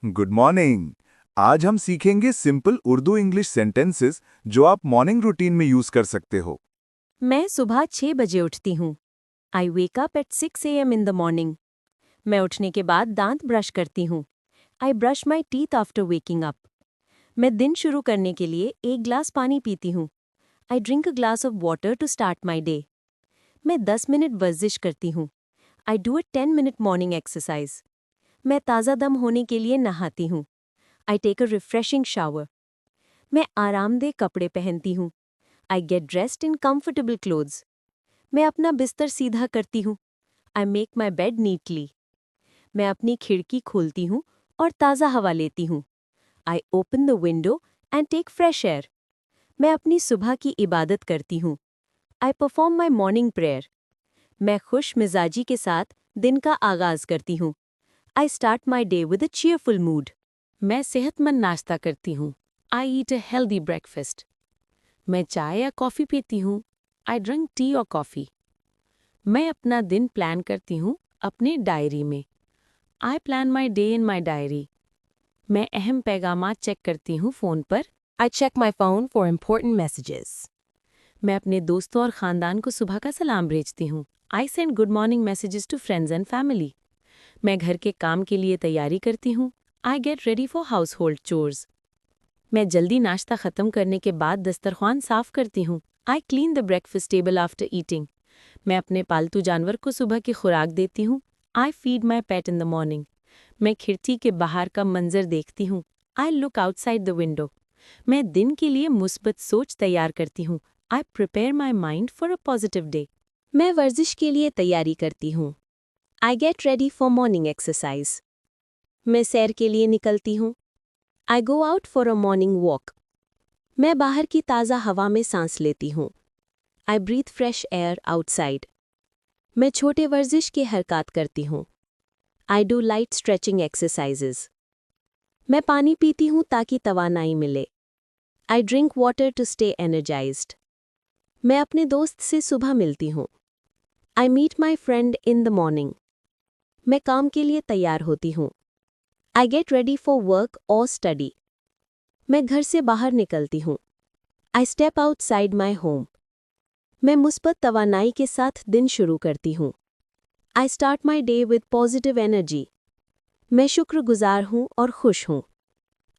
Good morning. आज हम सीखेंगे सिंपल उर्दू इंग्लिश सेंटेंसेस जो आप मॉर्निंग रूटीन में यूज कर सकते हो। मैं सुबह 6 बजे उठती हूँ। I wake up at 6 AM in the morning. मैं उठने के बाद दांत ब्रश करती हूँ। I brush my teeth after waking up. मैं दिन शुरू करने के लिए 1 ग्लास पानी पीती हूँ। I drink a glass of water to start my day. मैं 10 मिनट वर्जिश करती हूँ। I do a 10-minute morning exercise. मैं ताज़ा दम होने के लिए नहाती हूँ। I take a refreshing shower. मैं आरामदेह कपड़े पहनती हूँ। I get dressed in comfortable clothes. मैं अपना बिस्तर सीधा करती हूँ। I make my bed neatly. मैं अपनी खिड़की खोलती हूँ और ताज़ा हवा लेती हूँ। I open the window and take fresh air. मैं अपनी सुबह की इबादत करती हूँ। I perform my morning prayer. मैं खुश मिजाजी के साथ दिन का आगाज करती हूँ। I start my day with a cheerful mood. मैं सेहतमंद नाश्ता करती हूँ। I eat a healthy breakfast. मैं चाय या कॉफ़ी पीती हूँ। आई ड्रिंक टी और कॉफ़ी। मैं अपना दिन प्लान करती हूँ अपने डायरी में। I plan my day in my diary. मैं अहम पैगामात चेक करती हूँ फ़ोन पर। I check my phone for important messages. मैं अपने दोस्तों और ख़ानदान को सुबह का सलाम भेजती हूँ। I send good morning messages to friends and family. मैं घर के काम के लिए तैयारी करती हूँ। I get ready for household chores. मैं जल्दी नाश्ता ख़त्म करने के बाद दस्तरख्वान साफ़ करती हूँ। I clean the breakfast table after eating. मैं अपने पालतू जानवर को सुबह की खुराक देती हूँ। I feed my pet in the morning. मैं खिड़की के बाहर का मंजर देखती हूँ। I look outside the window. मैं दिन के लिए मुस्बत सोच तैयार करती हूँ। I prepare my mind for a positive day. मैं वर्जिश के लिए तैयारी करती हूँ। I get ready for morning exercise. मैं सैर के लिए निकलती हूँ। I go out for a morning walk. मैं बाहर की ताज़ा हवा में सांस लेती हूँ। I breathe fresh air outside. मैं छोटे वर्जिश की हरकत करती हूँ। I do light stretching exercises. मैं पानी पीती हूँ ताकि तवानाई मिले। I drink water to stay energized. मैं अपने दोस्त से सुबह मिलती हूँ। I meet my friend in the morning. मैं काम के लिए तैयार होती हूँ। I get ready for work और स्टडी। मैं घर से बाहर निकलती हूँ। आई स्टेप आउटसाइड माई होम। मैं मुस्बत तवानाई के साथ दिन शुरू करती हूँ। I start my day with positive energy. मैं शुक्रगुजार हूँ और खुश हूँ।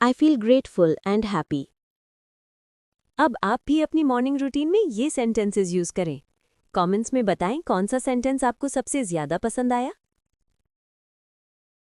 I feel grateful and happy. अब आप भी अपनी मॉर्निंग रूटीन में ये सेंटेंसेस यूज करें। कमेंट्स में बताएं कौन सा सेंटेंस आपको सबसे ज्यादा पसंद आया।